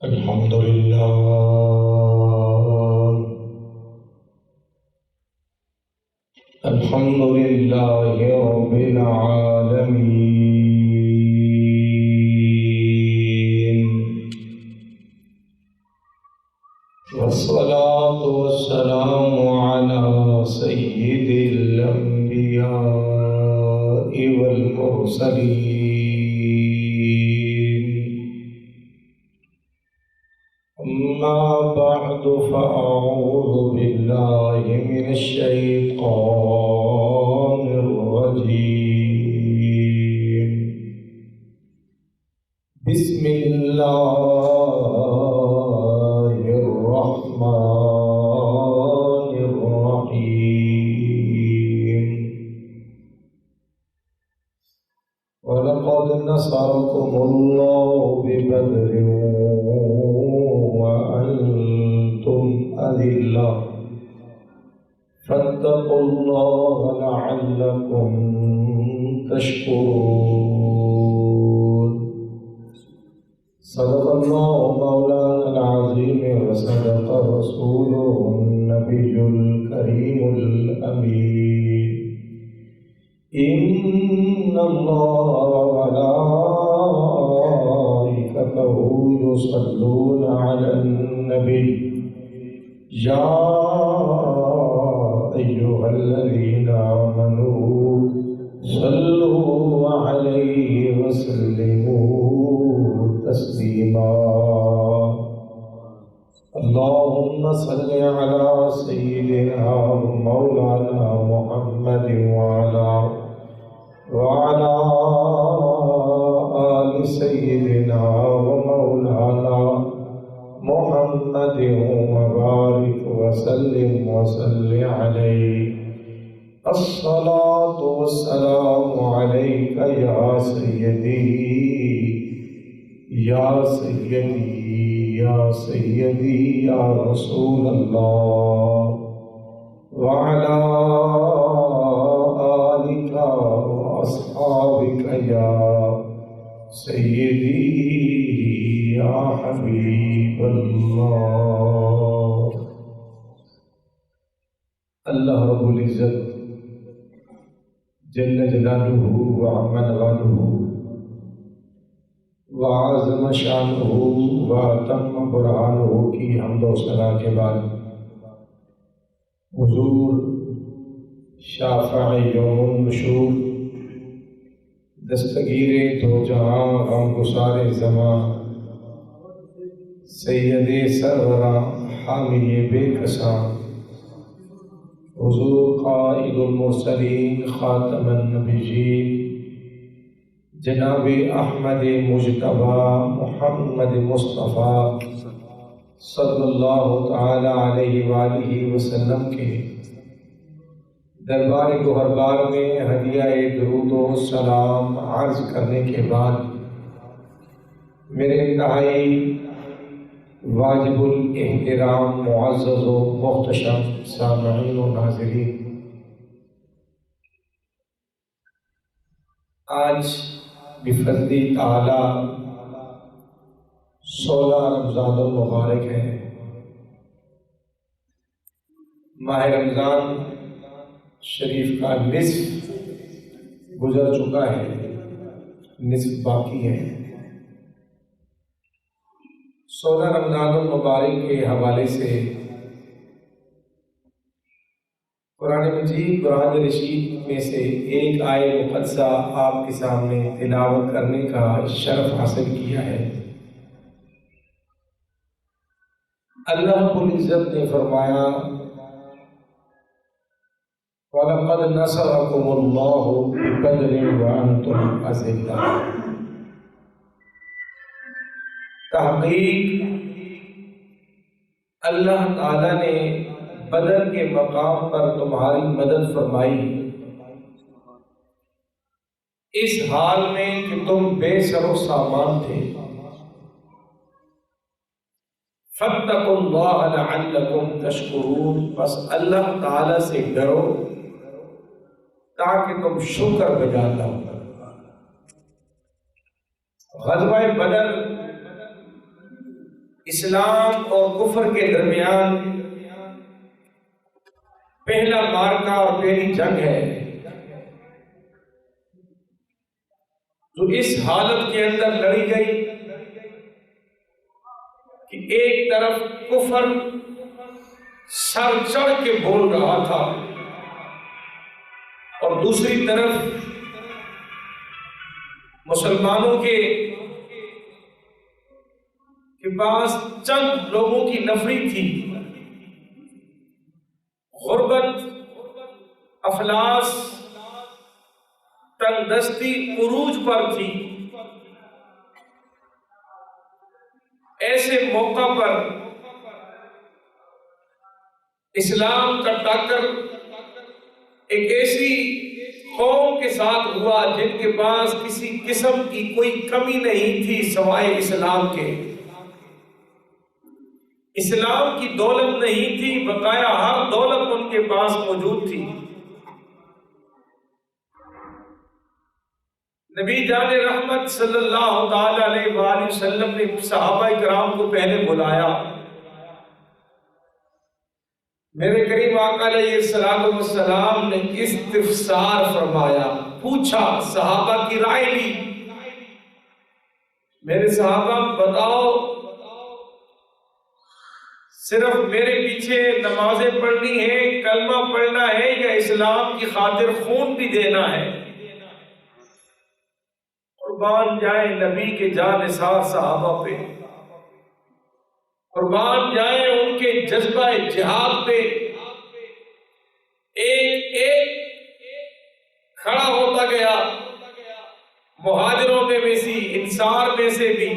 الحمد لله الحمد لله رب العالمين، والصلاة والسلام على سيد الأنبياء والمرسلين. أما بعد فأعوذ بالله من الشيطان الرجيم. بسم الله الرحمن الرحيم. ولقد نصركم الله ببدر وأنتم أذلة فاتقوا الله لعلكم تشكرون. صدق الله مولانا العظيم وصدق رسوله النبي الكريم الأمين. إن الله وملائكته يصلون على النبي يا أيها الذين آمنوا صلوا عليه وسلموا تسليما. اللهم صل على سيدنا مولانا محمد وعلى آل سيدنا ومولانا محمد وبارك وسلم وصل عليه. الصلاة والسلام عليك يا سيدي يا سيدي يا سيدي يا رسول الله، وعلى آلك وأصحابك يا سيدي يا حبیب اللہ. اللہ رب العزت جل جلالہ وعم نوالہ وعظم شانہ واتم برہانہ کی حمد و ثنا کے بعد حضور شافع یوم النشور، دستگیر دو جہاں غم گسار زماں، سید سروراں حامی بے کساں، حضور قائد المرسلین خاتم النبیین جناب احمد مجتبی محمد مصطفیٰ صلی اللہ تعالی علیہ وآلہ وسلم کے دربار گوہربار میں ہدیہ درود و سلام عرض کرنے کے بعد میرے انتہائی واجب الاحترام معزز و محتشم سامعین و ناظرین، آج بفضل تعالی 16 رمضان المبارک ہے. ماہ رمضان شریف کا نصف گزر چکا ہے، نصف باقی ہے. 16 رمضان المبارک کے حوالے سے قرآن مجید قرآن رشید میں سے ایک آیت مقدسہ آپ کے سامنے تلاوت کرنے کا شرف حاصل کیا ہے. اللہ رب العزت نے فرمایا وَلَقَدْ نَصَرَكُمُ اللَّهُ بِبَدْرٍ وَأَنْتُمْ أَذِلَّةٌ. تحقیق اللہ تعالیٰ نے بدر کے مقام پر تمہاری مدد فرمائی اس حال میں کہ تم بے سر و سامان تھے. فَاتَّقُوا اللَّهَ لَعَلَّكُمْ تَشْكُرُونَ. بس اللہ تعالیٰ سے ڈرو تاکہ تم شکر بجا لاؤ. غزوہ بدر اسلام اور کفر کے درمیان پہلا معرکہ اور پہلی جنگ ہے جو اس حالت کے اندر لڑی گئی کہ ایک طرف کفر سر چڑھ کے بول رہا تھا اور دوسری طرف مسلمانوں کے پاس چند لوگوں کی نفری تھی، غربت، افلاس، تنگ دستی عروج پر تھی۔ ایسے موقع پر اسلام کا ٹاکر ایک ایسی قوم کے ساتھ ہوا جن کے پاس کسی قسم کی کوئی کمی نہیں تھی سوائے اسلام کے۔ اسلام کی دولت نہیں تھی، بقایا ہر دولت ان کے پاس موجود تھی۔ نبی جان رحمت صلی اللہ تعالی علیہ وآلہ وسلم نے صحابہ کرام کو پہلے بلایا۔ میرے کریم آقا علیہ السلام نے استفسار فرمایا، پوچھا، صحابہ کی رائے لی۔ میرے صحابہ بتاؤ، صرف میرے پیچھے نمازیں پڑھنی ہے، کلمہ پڑھنا ہے، یا اسلام کی خاطر خون بھی دینا ہے؟ قربان جائیں نبی کے جانثار صحابہ پہ، قربان جائیں ان کے جذبہ جہاد پہ۔ ایک ایک کھڑا ہوتا گیا، مہاجروں میں سے، انصار میں سے بھی،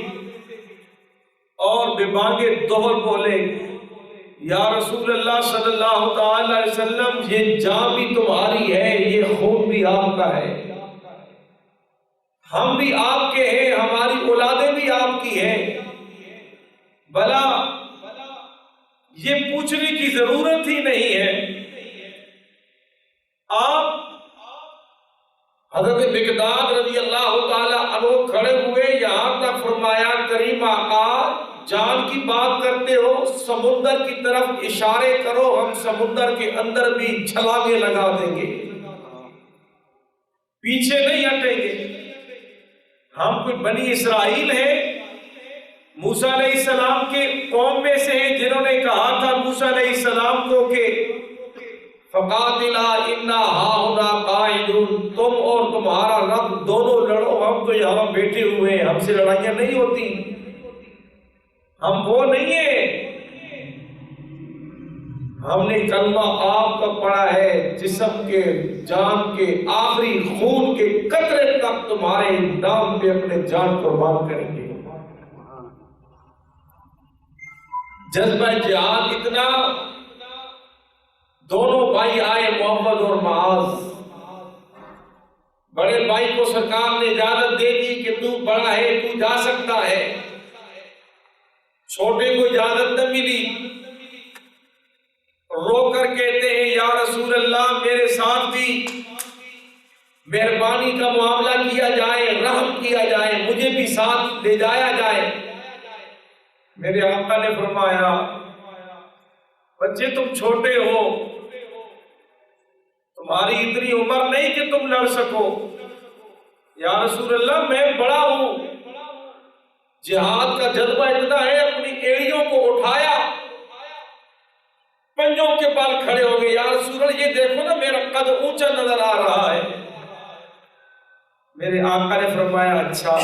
اور ببانگِ دوہر بولے، یا رسول اللہ صلی اللہ تعالی علیہ وسلم، یہ جان بھی تمہاری ہے، یہ خون بھی آپ کا ہے، ہم بھی آپ کے ہیں، ہماری اولادیں بھی آپ کی ہیں، بھلا یہ پوچھنے کی ضرورت ہی نہیں ہے۔ آپ حضرت مقداد رضی اللہ تعالی عنہ کھڑے ہوئے، یہاں تک فرمایا، کریم آقا جان کی بات کرتے ہو، سمندر کی طرف اشارے کرو، ہم سمندر کے اندر بھی چھلانگیں لگا دیں گے، پیچھے نہیں ہٹیں گے۔ ہم کوئی بنی اسرائیل ہیں، موسیٰ علیہ السلام کے قوم میں سے ہیں جنہوں نے کہا تھا موسیٰ علیہ السلام کو کہ فَقَاتِلَا إِنَّا هَاهُنَا قَاعِدُونَ، تم اور تمہارا رب دونوں لڑو، ہم تو یہاں بیٹھے ہوئے ہیں، ہم سے لڑائیاں نہیں ہوتی، ہم وہ نہیں ہیں۔ ہم نے کلمہ آپ کا پڑھا ہے، جسم کے، جان کے آخری خون کے قطرے تک تمہارے نام پہ اپنے جان قربان کریں گے۔ جذبہ جہاد اتنا، دونوں بھائی آئے، محمد اور معاذ۔ بڑے بھائی کو سرکار نے اجازت دے دی کہ تو بڑا ہے، تو جا سکتا ہے، چھوٹے کو اجازت نہ ملی۔ رو کر کہتے ہیں، یا رسول اللہ میرے ساتھ بھی مہربانی کا معاملہ کیا جائے، رحم کیا جائے، مجھے بھی ساتھ لے جایا جائے۔ میرے آقا نے فرمایا، بچے تم چھوٹے ہو، تمہاری اتنی عمر نہیں کہ تم لڑ سکو۔ یا رسول اللہ میں بڑا ہوں، جہاد کا جذبہ اتنا ہے، اپنی ایڑیوں کو اٹھایا، پنجوں کے بال کھڑے ہو گئے۔ یا رسول اللہ یہ دیکھو نا، میرا قد اونچا نظر آ رہا ہے۔ میرے آقا نے فرمایا، اچھا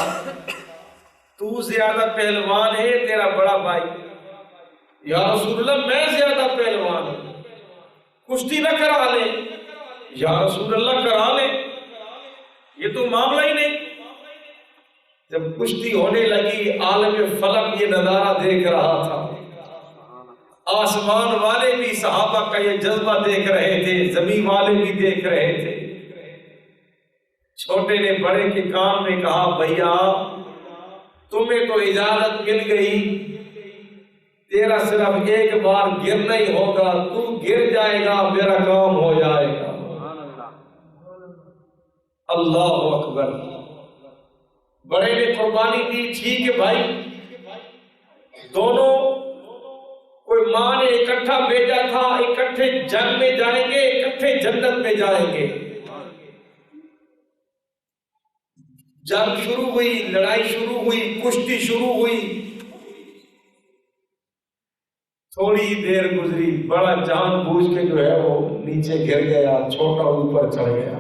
تو زیادہ پہلوان ہے، تیرا بڑا بھائی؟ یا رسول اللہ میں زیادہ پہلوان ہوں، کشتی نہ کرا لے؟ یا رسول اللہ کرا لے، یہ تو معاملہ ہی نہیں۔ جب کشتی ہونے لگی، عالم فلک یہ نظارہ دیکھ رہا تھا، آسمان والے بھی صحابہ کا یہ جذبہ دیکھ رہے تھے، زمین والے بھی دیکھ رہے تھے۔ چھوٹے نے بڑے کے کان میں کہا، بھیا تمہیں تو اجازت مل گئی، تیرا صرف ایک بار گرنا ہی ہوگا، تو گر جائے گا، میرا کام ہو جائے گا۔ اللہ اکبر۔ بڑے نے قربانی دی، ٹھیک ہے بھائی، دونوں کوئی ماں نے اکٹھا بھیجا تھا، اکٹھے جنگ میں جائیں گے، اکٹھے جنت میں جائیں گے۔ جنگ شروع ہوئی، لڑائی شروع ہوئی، کشتی شروع ہوئی، تھوڑی دیر گزری، بڑا جان بوجھ کے جو ہے وہ نیچے گر گیا، چھوٹا اوپر چڑھ گیا۔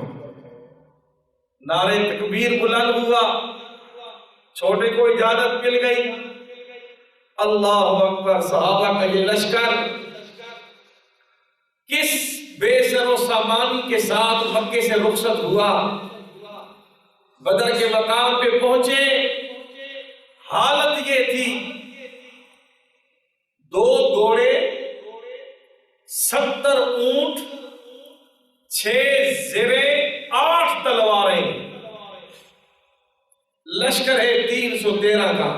نعرے تکبیر بلند ہوا، چھوٹے کو اجازت مل گئی۔ اللہ اکبر! صحابہ کا یہ لشکر کس بے سر و سامانی کے ساتھ مکے سے رخصت ہوا، بدر کے مقام پہ پہنچے۔ حالت یہ تھی، 2 گھوڑے، 70 اونٹ، 6 زریں، 8 تلواریں، لشکر ہے 313 کا۔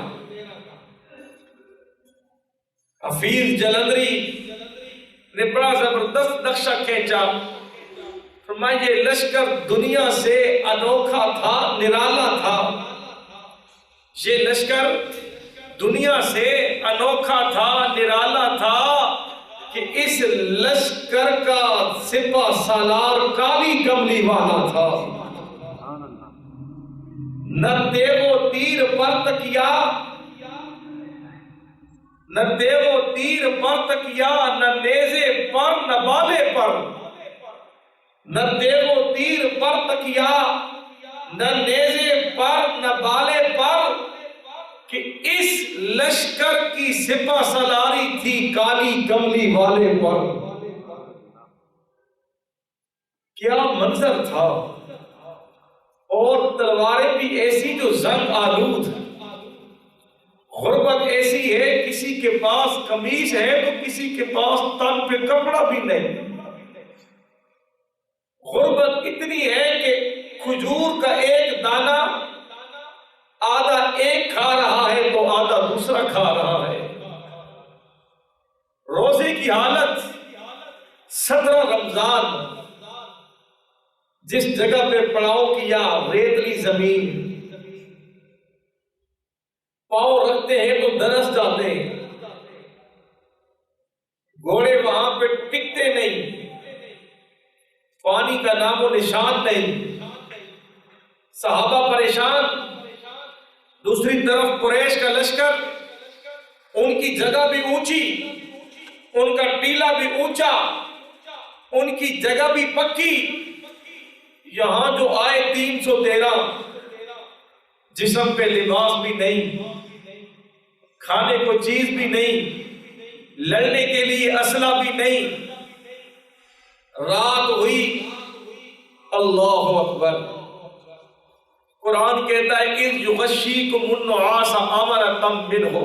حفیظ جلندری نے بڑا زبردست نقشہ کھینچا، فرمایا یہ لشکر دنیا سے انوکھا تھا، نرالا تھا۔ یہ لشکر دنیا سے انوکھا تھا، نرالا تھا کہ اس لشکر کا سپہ سالار کالی کملی والا تھا۔ نہ تیغ و تیر پر تکیا، نہ تیغ و تیر پر تکیا، نہ نیزے پر نہ بالے پر، نہ تیغ و تیر پر تکیا، نہ نیزے پر نہ بالے پر، کہ اس لشکر کی سپہ سالاری تھی کالی کملی والے پر۔ کیا منظر تھا! اور تلواریں بھی ایسی جو زنگ آلود، غربت ایسی ہے، کسی کے پاس قمیص ہے تو کسی کے پاس تن پہ کپڑا بھی نہیں۔ غربت اتنی ہے کہ کھجور کا ایک دانہ آدھا ایک کھا رہا ہے تو آدھا دوسرا کھا رہا ہے۔ روزے کی حالت 17 رمضان، جس جگہ پہ پڑاؤ کیا ریتلی زمین، پاؤں رکھتے ہیں تو درس جاتے ہیں، گھوڑے وہاں پہ ٹکتے نہیں، پانی کا نام و نشان نہیں، صحابہ پریشان، دوسری طرف قریش کا لشکر، ان کی جگہ بھی اونچی، ان کا ٹیلا بھی اونچا، ان کی جگہ بھی پکی۔ یہاں جو آئے 313، جسم پہ لباس بھی نہیں، کھانے کو چیز بھی نہیں، لڑنے کے لیے اسلحہ بھی نہیں۔ رات ہوئی، اللہ اکبر! قرآن کہتا ہے اِذْ يُغَشِّيكُمُ النُّعَاسَ أَمَنَةً مِّنْهُ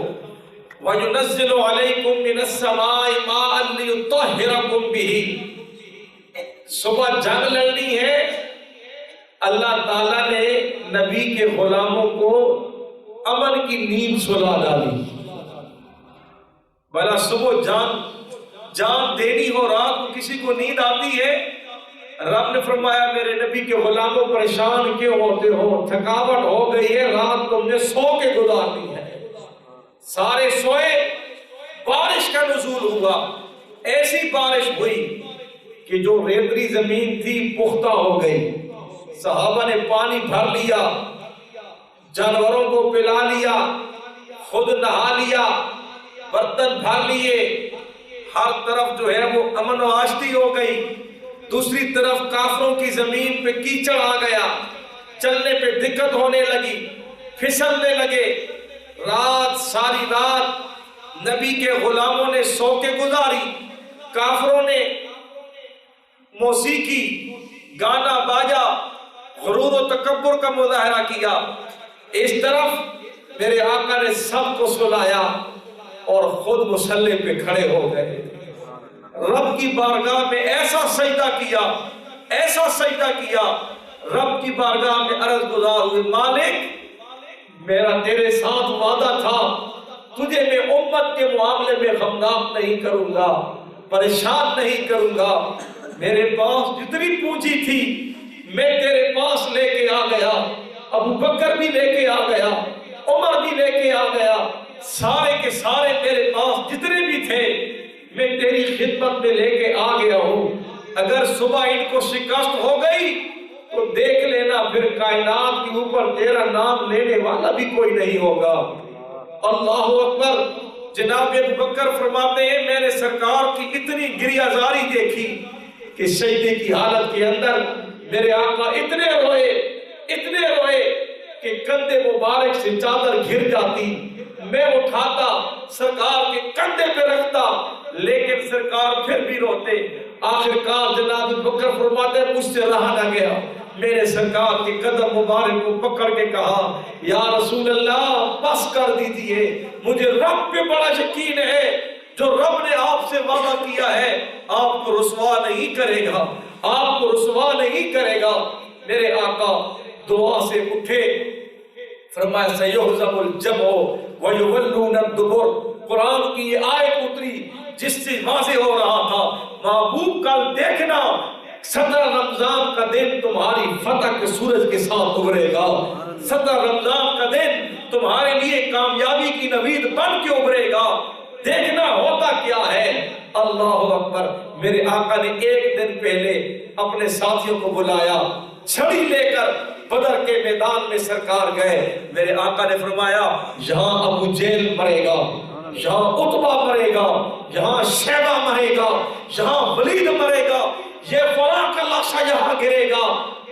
وَيُنَزِّلُ عَلَيْكُم مِّنَ السَّمَاءِ مَاءً لِّيُطَهِّرَكُم بِهِ۔ صبح جنگ لڑنی ہے، اللہ تعالیٰ نے نبی کے غلاموں کو امن کی نیند سلا ڈالی۔ بھلا صبح جان دینی ہو، رات کو کسی کو نیند آتی ہے؟ رب نے فرمایا میرے نبی کے غلاموں پریشان کیوں ہوتے ہو، تھکاوٹ ہو گئی ہے، رات تم نے سو کے گزارنی ہے۔ سارے سوئے، بارش کا نزول ہوا، ایسی بارش ہوئی کہ جو ریتلی زمین تھی پختہ ہو گئی۔ صحابہ نے پانی بھر لیا، جانوروں کو پلا لیا، خود نہا لیا، برتن بھر لیے، ہر طرف جو ہے وہ امن و آشتی ہو گئی۔ دوسری طرف کافروں کی زمین پہ کیچڑ آ گیا، چلنے پہ دقت ہونے لگی، پھسلنے لگے۔ ساری رات نبی کے غلاموں نے سو کے گزاری، کافروں نے موسیقی، گانا باجا، غرور و تکبر کا مظاہرہ کیا۔ اس طرف میرے آقا نے سب کو سلایا اور خود مصلی پہ کھڑے ہو گئے، رب کی بارگاہ میں ایسا سجدہ کیا، ایسا سجدہ کیا، رب کی بارگاہ میں عرض گزار ہوئے، مالک میرا تیرے ساتھ وعدہ تھا، تجھے میں امت کے معاملے میں غمناک نہیں کروں گا، پریشان نہیں کروں گا۔ میرے پاس جتنی پونجی تھی میں تیرے پاس لے کے آ گیا، ابو بکر بھی لے کے آ گیا، عمر بھی لے کے آ گیا، سارے کے سارے میرے پاس جتنے بھی تھے میں تیری خدمت میں لے کے آ گیا ہوں، اگر صبح ان کو شکست ہو گئی تو دیکھ لینا پھر کائنات کے اوپر تیرا نام لینے والا بھی کوئی نہیں ہوگا۔ اللہ اکبر۔ جناب ابو بکر فرماتے ہیں میں نے سرکار کی اتنی گریہ زاری دیکھی کہ سجدے کی حالت کے اندر میرے آقا اتنے روئے کہ کندھے مبارک سے چادر گر جاتی، میں اٹھاتا سرکار کے کندھے پہ رکھتا لیکن سرکار پھر بھی روتے۔ آخرکار جناب ابو بکر فرماتے مجھ سے رہا نہ گیا، میں نے سرکار کے قدم مبارک کو پکڑ کے کہا یا رسول اللہ بس کر دیجئے، مجھے رب پہ بڑا یقین ہے، جو رب نے آپ سے وعدہ کیا ہے آپ کو رسوا نہیں کرے گا، آپ کو رسوا نہیں کرے گا۔ میرے آقا دعا سے اٹھے، فرمایا سیہزم الجمع ویولون الدبر۔ قرآن کی یہ آیت اتری جس سے واضح ہو رہا تھا محبوب کل دیکھنا 17 رمضان کا دن تمہاری فتح کے سورج کے ساتھ ابھرے گا، 17 رمضان کا دن تمہارے لیے کامیابی کی نوید بن کے ابھرے گا، دیکھنا ہوتا کیا ہے۔ اللہ اکبر۔ میرے آقا نے ایک دن پہلے اپنے ساتھیوں کو بلایا، چھڑی لے کر بدر کے میدان میں سرکار گئے۔ میرے آقا نے فرمایا یہاں ابو جہل مرے گا، یہاں عتبہ مرے گا، یہاں شیبہ مرے گا، یہاں ولید مرے گا، یہ فلاں کا لاشا یہاں گرے گا۔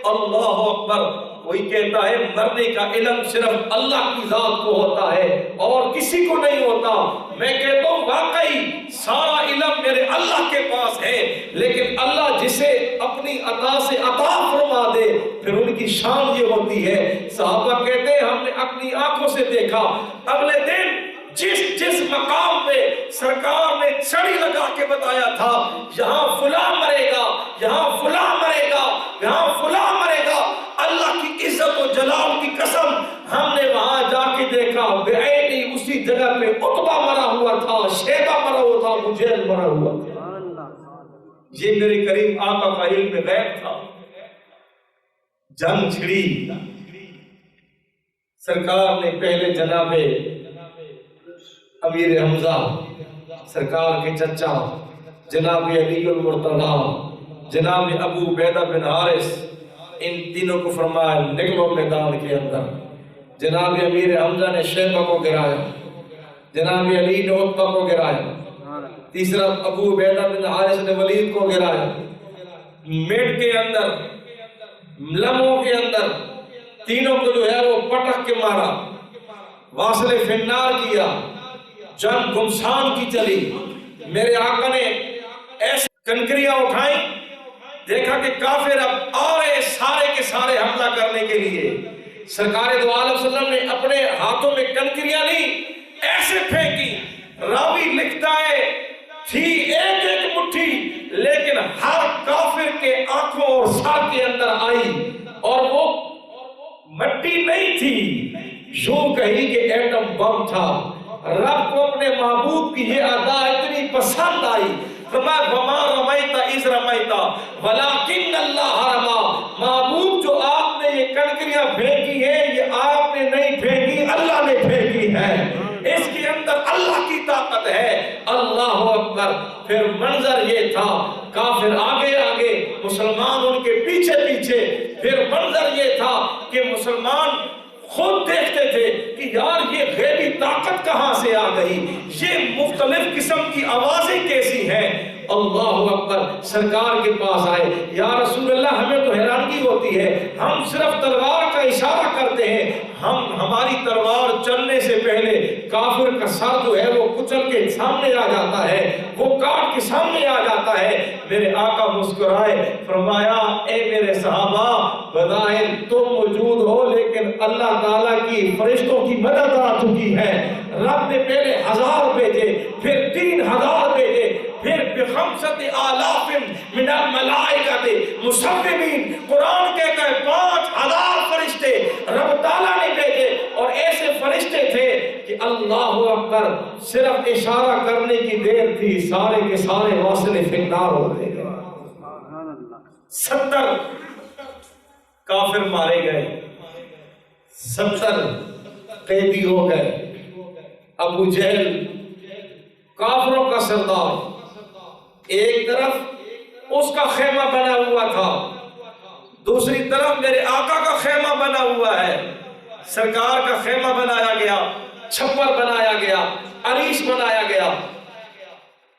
اللہ اکبر۔ کوئی کہتا ہے مرنے کا علم صرف اللہ کی ذات کو ہوتا ہے اور کسی کو نہیں ہوتا، میں کہتا ہوں واقعی سارا علم میرے اللہ کے پاس ہے، لیکن اللہ جسے اپنی عطا سے عطا فرما دے پھر ان کی شان یہ ہوتی ہے۔ صحابہ کہتے ہیں ہم نے اپنی آنکھوں سے دیکھا اگلے دن جس مقام پہ سرکار نے چھڑی لگا کے بتایا تھا یہاں فلاں مرے گا، یہاں فلاں مرے گا، یہاں فلاں مرے گا، اللہ کی عزت و جلال کی قسم ہم نے وہاں جا کے دیکھا بعینی اسی جگہ پہ عتبہ مرا ہوا تھا، شیبہ مرا ہوا تھا، ابو جہل مرا ہوا تھا۔ یہ میرے کریم آقا کا علم غیب تھا۔ جنگ چھڑی، سرکار نے پہلے جناب امیر حمزہ سرکار کے چچا جناب علی المرتضی جناب ابو عبیدہ بن حارث ان تینوں کو فرمایا نکلو میدان کے اندر۔ جناب امیر حمزہ نے شیبہ کو گرایا، جناب علی نے عتبہ کو گرایا، تیسرا ابو عبیدہ بن حارث نے ولید کو گرایا۔ میٹ کے اندر، لمحوں کے اندر تینوں کو جو ہے وہ پٹک کے مارا، واصل فنار کیا، جنگ گمشان کی چلی۔ میرے آقا نے ایسے کنکریاں اٹھائیں، دیکھا کہ کافر اب آ رہے سارے کے سارے حملہ کرنے کے لیے۔ سرکار دو عالم صلی اللہ علیہ وسلم نے اپنے ہاتھوں میں کنکریاں لی، ایسے پھینکی، راوی لکھتا ہے تھی ایک ایک مٹھی لیکن ہر کافر کے آنکھوں اور سر کے اندر آئی، اور وہ مٹی نہیں تھی، یوں کہی کہ ایٹم بم تھا۔ رب کو اپنے محبوب کی یہ ادا اتنی پسند آئی، فرمایا وما رمیت اذ رمیت ولکن اللہ رما۔ محبوب جو آپ نے یہ کنکریاں پھینکی ہیں یہ آپ نے نہیں پھینکی، اللہ نے پھینکی ہے، اس کے اندر اللہ کی طاقت ہے۔ اللہ اکبر۔ پھر منظر یہ تھا کافر آگے آگے، مسلمان ان کے پیچھے پیچھے۔ پھر منظر یہ تھا کہ مسلمان خود دیکھتے تھے کہ یار یہ غیبی طاقت کہاں سے آ گئی، یہ مختلف قسم کی آوازیں کیسی ہیں۔ اللہ اکبر۔ سرکار کے پاس آئے، یا رسول اللہ ہمیں تو حیرانگی ہوتی ہے، ہم صرف تلوار کا اشارہ کرتے ہیں، ہماری تلوار چلنے سے پہلے کافر کا سر جو ہے وہ کچل کے سامنے آ جاتا ہے، وہ کاٹ کے سامنے آ جاتا ہے۔ میرے آقا مسکرائے، فرمایا اے میرے صحابہ بظاہر تم موجود ہو لیکن اللہ تعالیٰ کی فرشتوں کی مدد آ چکی ہے۔ رب نے پہلے 1000 بھیجے، پھر 3000 بھیجے، پھر بخمسۃ آلاف من الملائکۃ مصومین۔ قرآن کہتا ہے 5000 فرشتے رب تعالیٰ نے بھیجے، اور ایسے فرشتے تھے کہ اللہ اکبر صرف اشارہ کرنے کی دیر تھی، سارے کے سارے واصل فنار ہو گئے۔ 70 کافر مارے گئے، 70 قیدی ہو گئے۔ ابو جہل کافروں کا سردار ایک طرف اس کا خیمہ بنا ہوا تھا، دوسری طرف میرے آقا کا خیمہ بنا ہوا ہے، سرکار کا خیمہ بنایا گیا، چھپر بنایا گیا، عریش بنایا گیا،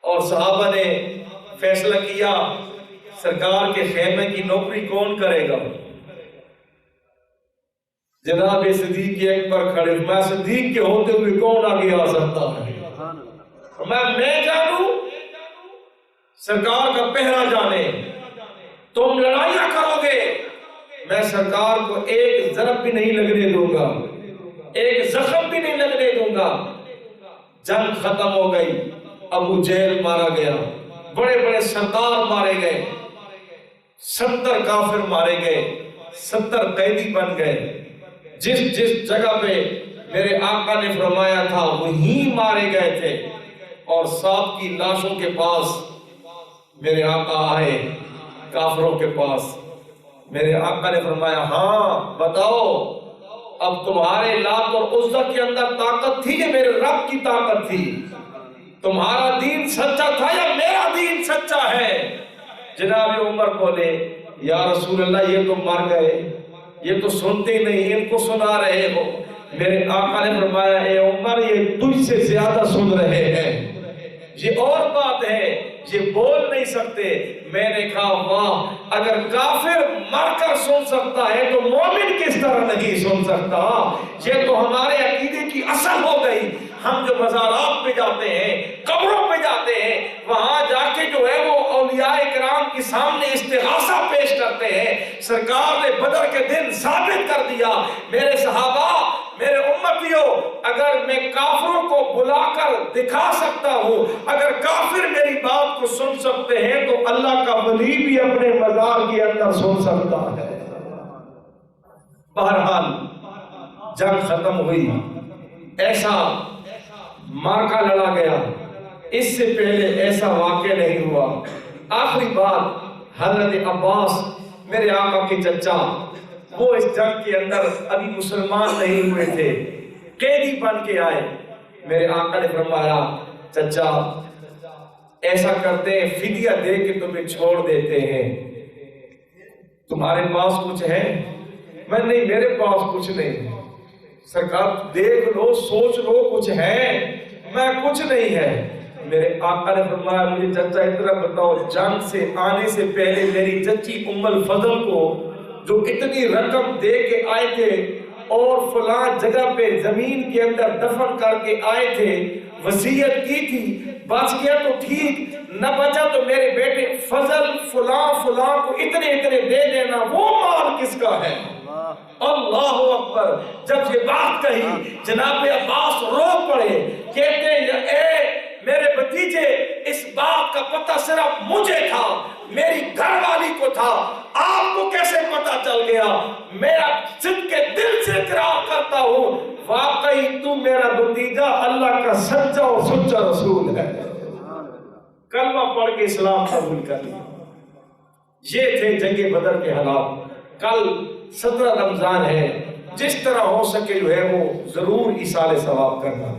اور صحابہ نے فیصلہ کیا سرکار کے خیمے کی نوکری کون کرے گا؟ جناب صدیق اکبر کھڑے، میں صدیق کے ہوتے ہوئے کون آگے آ سکتا ہے؟ میں جانوں، سرکار کا پہرا جانے، تم لڑائیاں کرو گے، میں سرکار کو ایک ضرب بھی نہیں لگنے دوں گا، ایک زخم بھی نہیں لگنے دوں گا۔ جنگ ختم ہو گئی، ابو جہل مارا گیا، بڑے بڑے سردار مارے گئے، 70 کافر مارے گئے، 70 قیدی بن گئے۔ جس جس جگہ پہ میرے آقا نے فرمایا تھا وہیں مارے گئے تھے، اور 7 کی لاشوں کے پاس میرے آقا آئے، کافروں کے پاس۔ میرے آقا نے فرمایا ہاں بتاؤ، اب تمہارے لات اور عزا کے اندر طاقت تھی کہ میرے رب کی طاقت تھی؟ تمہارا دین سچا تھا یا میرا دین سچا ہے؟ جناب عمر بولے یا رسول اللہ یہ تو مر گئے، یہ تو سنتے نہیں، ان کو سنا رہے ہو۔ میرے آقا نے فرمایا اے عمر یہ تجھ سے زیادہ سن رہے ہیں، یہ اور بات ہے، یہ بول نہیں سکتے۔ میں نے کہا واہ، اگر کافر مر کر سن سکتا ہے تو مومن کس طرح نہیں سن سکتا؟ یہ تو ہمارے عقیدے کی اصل ہو گئی۔ ہم جو مزارات پہ جاتے ہیں، قبروں پہ جاتے ہیں، وہاں جا کے جو ہے وہ اولیاء کرام کے سامنے استغاثہ پیش کرتے ہیں۔ سرکار نے بدر کے دن ثابت کر دیا، میرے صحابہ، میرے امتیوں، اگر میں کافروں کو بلا کر دکھا سکتا ہوں، اگر کافر میری بات کو سن سکتے ہیں تو اللہ کا ولی بھی اپنے مزار کے اندر سن سکتا ہے۔ بہرحال جنگ ختم ہوئی، ایسا مارکا لڑا گیا، اس سے پہلے ایسا واقعہ نہیں ہوا۔ آخری بات، حضرت عباس میرے آقا کے چچا، وہ اس جنگ کے اندر ابھی مسلمان نہیں ہوئے تھے، قیدی بن کے آئے۔ میرے آقا نے فرمایا چچا ایسا کرتے ہیں فدیہ دے کے تمہیں چھوڑ دیتے ہیں، تمہارے پاس کچھ ہے؟ میں نہیں، میرے پاس کچھ نہیں۔ سرکار دیکھ لو، سوچ لو کچھ ہے؟ میں کچھ نہیں ہے۔ میرے آقا نے فرمایا مجھے چچا اتنا بتاؤ، جنگ سے آنے سے پہلے میری چچی ام الفضل کو جو اتنی رقم دے کے آئے تھے اور فلاں جگہ پہ زمین کے اندر دفن کر کے آئے تھے، وصیت کی تھی، بچ گیا تو ٹھیک، نہ بچا تو میرے بیٹے فضل فلاں فلاں کو اتنے اتنے دے دینا، وہ مال کس کا ہے؟ اللہ اکبر۔ جب یہ بات کہی جناب عباس رو پڑے، کہتے ہیں اے میرے بھتیجے، اس بات کا پتہ صرف مجھے تھا، میری گھر والی کو تھا، آپ کو کیسے پتہ چل گیا؟ میرا صدق کے دل سے اقرار کرتا ہوں، واقعی تو میرا بھتیجا اللہ کا سچا اور سچا رسول ہے۔ کلمہ پڑھ کے اسلام قبول کر لیا۔ یہ تھے جنگ بدر کے حالات۔ کل 17 رمضان ہے، جس طرح ہو سکے جو ہے وہ ضرور ایصال ثواب کرنا۔